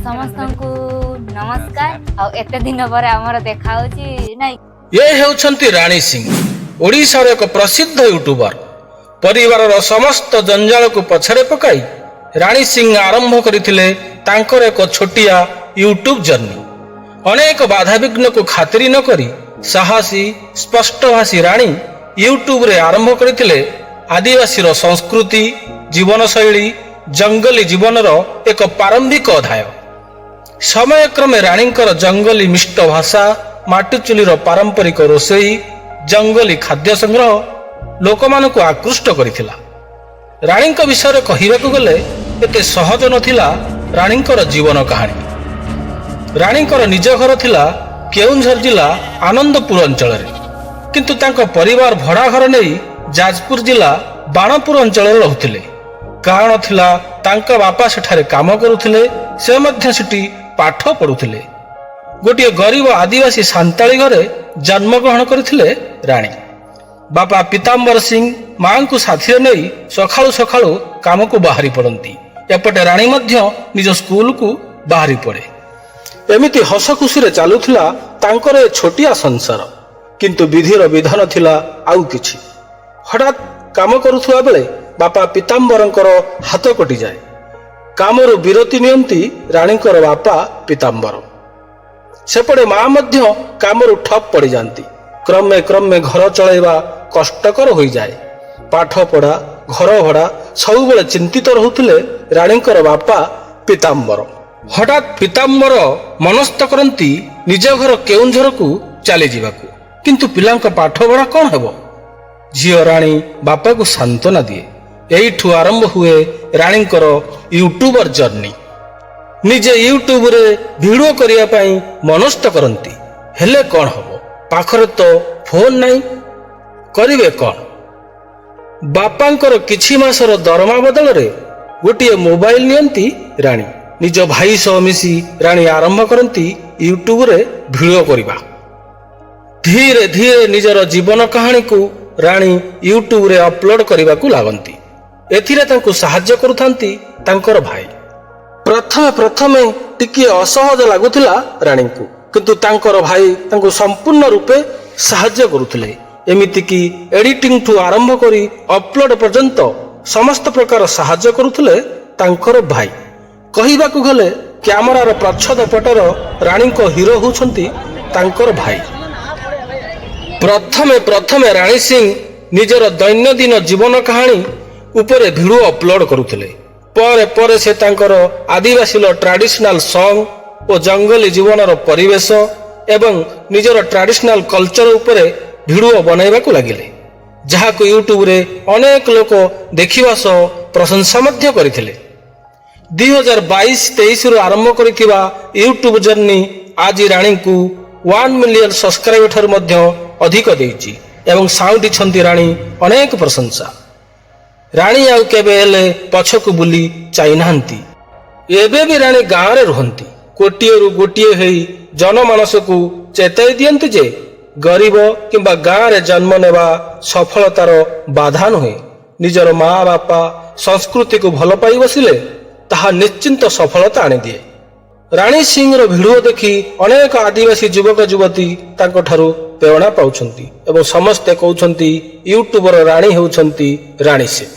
ସମସ୍ତଙ୍କୁ ନମସ୍କାର। ଆଉ ଏତେ ଦିନ ପରେ ଆମର ଦେଖା ହଉଛି ନାଇଁ। ଏ ହେଉଛନ୍ତି ରାଣୀ ସିଂ, ଓଡ଼ିଶାର ଏକ ପ୍ରସିଦ୍ଧ ୟୁଟ୍ୟୁବର। ପରିବାରର ସମସ୍ତ ଜଞ୍ଜାଳକୁ ପଛରେ ପକାଇ ରାଣୀ ସିଂ ଆରମ୍ଭ କରିଥିଲେ ତାଙ୍କର ଏକ ଛୋଟିଆ ୟୁଟ୍ୟୁବ ଜର୍ଣ୍ଣି। ଅନେକ ବାଧାବିଘ୍ନକୁ ଖାତିର ନ କରି ସାହସୀ ସ୍ପଷ୍ଟଭାଷୀ ରାଣୀ ୟୁଟ୍ୟୁବରେ ଆରମ୍ଭ କରିଥିଲେ ଆଦିବାସୀର ସଂସ୍କୃତି, ଜୀବନଶୈଳୀ, ଜଙ୍ଗଲୀ ଜୀବନର ଏକ ପ୍ରାରମ୍ଭିକ ଅଧ୍ୟାୟ। ସମୟକ୍ରମେ ରାଣୀଙ୍କର ଜଙ୍ଗଲୀ ମିଷ୍ଟ ଭାଷା, ମାଟି ଚୁଲିର ପାରମ୍ପରିକ ରୋଷେଇ, ଜଙ୍ଗଲୀ ଖାଦ୍ୟ ସଂଗ୍ରହ ଲୋକମାନଙ୍କୁ ଆକୃଷ୍ଟ କରିଥିଲା। ରାଣୀଙ୍କ ବିଷୟରେ କହିବାକୁ ଗଲେ ଏତେ ସହଜ ନଥିଲା ରାଣୀଙ୍କର ଜୀବନ କାହାଣୀ। ରାଣୀଙ୍କର ନିଜ ଘର ଥିଲା କେଉଁଝର ଜିଲ୍ଲା ଆନନ୍ଦପୁର ଅଞ୍ଚଳରେ, କିନ୍ତୁ ତାଙ୍କ ପରିବାର ଭଡ଼ା ଘର ନେଇ ଯାଜପୁର ଜିଲ୍ଲା ବାଣପୁର ଅଞ୍ଚଳରେ ରହୁଥିଲେ। କାରଣ ଥିଲା ତାଙ୍କ ବାପା ସେଠାରେ କାମ କରୁଥିଲେ, ସେ ମଧ୍ୟ ସେଠି ପାଠ ପଢୁଥିଲେ। ଗୋଟିଏ ଗରିବ ଆଦିବାସୀ ସାନ୍ତାଳୀ ଘରେ ଜନ୍ମଗ୍ରହଣ କରିଥିଲେ ରାଣୀ। ବାପା ପିତାମ୍ବର ସିଂ ମାଙ୍କୁ ସାଥିରେ ନେଇ ସକାଳୁ ସକାଳୁ କାମକୁ ବାହାରି ପଡ଼ନ୍ତି। ଏପଟେ ରାଣୀ ମଧ୍ୟ ନିଜ ସ୍କୁଲକୁ ବାହାରି ପଡ଼େ। ଏମିତି ହସ ଖୁସିରେ ଚାଲୁଥିଲା ତାଙ୍କର ଏ ଛୋଟିଆ ସଂସାର। କିନ୍ତୁ ବିଧିର ବିଧାନ ଥିଲା ଆଉ କିଛି। ହଠାତ୍ କାମ କରୁଥିବା ବେଳେ ବାପା ପିତାମ୍ବରଙ୍କର ହାତ କଟିଯାଏ। କାମରୁ ବିରତି ନିଅନ୍ତି ରାଣୀଙ୍କର ବାପା ପିତାମ୍ବର। ସେପଟେ ମା ମଧ୍ୟ କାମରୁ ଠପ୍ ପଡ଼ିଯାନ୍ତି। କ୍ରମେ କ୍ରମେ ଘର ଚଳାଇବା କଷ୍ଟକର ହୋଇଯାଏ। ପାଠପଢ଼ା, ଘର ଭଡ଼ା ସବୁବେଳେ ଚିନ୍ତିତ ରହୁଥିଲେ ରାଣୀଙ୍କର ବାପା ପିତାମ୍ବର। ହଠାତ୍ ପିତାମ୍ବର ମନସ୍ଥ କରନ୍ତି ନିଜ ଘର କେଉଁଝରକୁ ଚାଲିଯିବାକୁ। କିନ୍ତୁ ପିଲାଙ୍କ ପାଠପଢ଼ା କ'ଣ ହେବ? ଝିଅ ରାଣୀ ବାପାକୁ ସାନ୍ତ୍ୱନା ଦିଏ। ଏଇଠୁ ଆରମ୍ଭ ହୁଏ ରାଣୀଙ୍କର ୟୁଟ୍ୟୁବର ଜର୍ଣ୍ଣି। ନିଜେ ୟୁଟ୍ୟୁବରେ ଭିଡ଼ିଓ କରିବା ପାଇଁ ମନସ୍ଥ କରନ୍ତି। ହେଲେ କ'ଣ ହେବ, ପାଖରେ ତ ଫୋନ ନାହିଁ, କରିବେ କ'ଣ? ବାପାଙ୍କର କିଛି ମାସର ଦରମା ବଦଳରେ ଗୋଟିଏ ମୋବାଇଲ ନିଅନ୍ତି ରାଣୀ। ନିଜ ଭାଇ ସହ ମିଶି ରାଣୀ ଆରମ୍ଭ କରନ୍ତି ୟୁଟ୍ୟୁବରେ ଭିଡ଼ିଓ କରିବା। ଧୀରେ ଧୀରେ ନିଜର ଜୀବନ କାହାଣୀକୁ ରାଣୀ ୟୁଟ୍ୟୁବରେ ଅପଲୋଡ କରିବାକୁ ଲାଗନ୍ତି। ଏଥିରେ ତାଙ୍କୁ ସାହାଯ୍ୟ କରୁଥାନ୍ତି ତାଙ୍କର ଭାଇ। ପ୍ରଥମେ ଟିକିଏ ଅସହଜ ଲାଗୁଥିଲା ରାଣୀଙ୍କୁ, କିନ୍ତୁ ତାଙ୍କର ଭାଇ ତାଙ୍କୁ ସମ୍ପୂର୍ଣ୍ଣ ରୂପେ ସାହାଯ୍ୟ କରୁଥିଲେ। ଏମିତିକି ଏଡିଟିଂଠୁ ଆରମ୍ଭ କରି ଅପଲୋଡ ପର୍ଯ୍ୟନ୍ତ ସମସ୍ତ ପ୍ରକାର ସାହାଯ୍ୟ କରୁଥିଲେ ତାଙ୍କର ଭାଇ। କହିବାକୁ ଗଲେ କ୍ୟାମେରାର ପ୍ରଚ୍ଛଦ ପଟର ରାଣୀଙ୍କ ହିରୋ ହେଉଛନ୍ତି ତାଙ୍କର ଭାଇ। ପ୍ରଥମେ ରାଣୀ ସିଂ ନିଜର ଦୈନନ୍ଦିନ ଜୀବନ କାହାଣୀ ଉପରେ ଭିଡ଼ିଓ ଅପଲୋଡ କରୁଥିଲେ। ପରେ ପରେ ସେ ତାଙ୍କର ଆଦିବାସୀର ଟ୍ରାଡିସନାଲ ସଙ୍ଗ ଓ ଜଙ୍ଗଲୀ ଜୀବନର ପରିବେଶ ଏବଂ ନିଜର ଟ୍ରାଡିସନାଲ କଲଚର ଉପରେ ଭିଡ଼ିଓ ବନାଇବାକୁ ଲାଗିଲେ, ଯାହାକୁ ୟୁଟ୍ୟୁବରେ ଅନେକ ଲୋକ ଦେଖିବା ସହ ପ୍ରଶଂସା ମଧ୍ୟ କରିଥିଲେ। 2022-23ରୁ ଆରମ୍ଭ କରିଥିବା ୟୁଟ୍ୟୁବ ଜର୍ଣ୍ଣି ଆଜି ରାଣୀଙ୍କୁ 1 ମିଲିୟନ ସବସ୍କ୍ରାଇବର ଠାରୁ ମଧ୍ୟ ଅଧିକ ଦେଇଛି ଏବଂ ସାଉଁଟିଛନ୍ତି ରାଣୀ ଅନେକ ପ୍ରଶଂସା। ରାଣୀ ଆଉ କେବେ ହେଲେ ପଛକୁ ବୁଲି ଯାଇନାହାନ୍ତି। ଏବେ ବି ରାଣୀ ଗାଁରେ ରୁହନ୍ତି। କୋଟିଏରୁ ଗୋଟିଏ ହେଇ ଜନମାନସକୁ ଚେତାଇ ଦିଅନ୍ତି ଯେ ଗରିବ କିମ୍ବା ଗାଁରେ ଜନ୍ମ ନେବା ସଫଳତାର ବାଧା ନୁହେଁ। ନିଜର ମା ବାପା ସଂସ୍କୃତିକୁ ଭଲ ପାଇ ବସିଲେ ତାହା ନିଶ୍ଚିନ୍ତ ସଫଳତା ଆଣିଦିଏ। ରାଣୀ ସିଂର ଭିଡ଼ିଓ ଦେଖି ଅନେକ ଆଦିବାସୀ ଯୁବକ ଯୁବତୀ ତାଙ୍କଠାରୁ ପ୍ରେରଣା ପାଉଛନ୍ତି ଏବଂ ସମସ୍ତେ କହୁଛନ୍ତି ୟୁଟ୍ୟୁବର ରାଣୀ ହେଉଛନ୍ତି ରାଣୀ ସିଂ।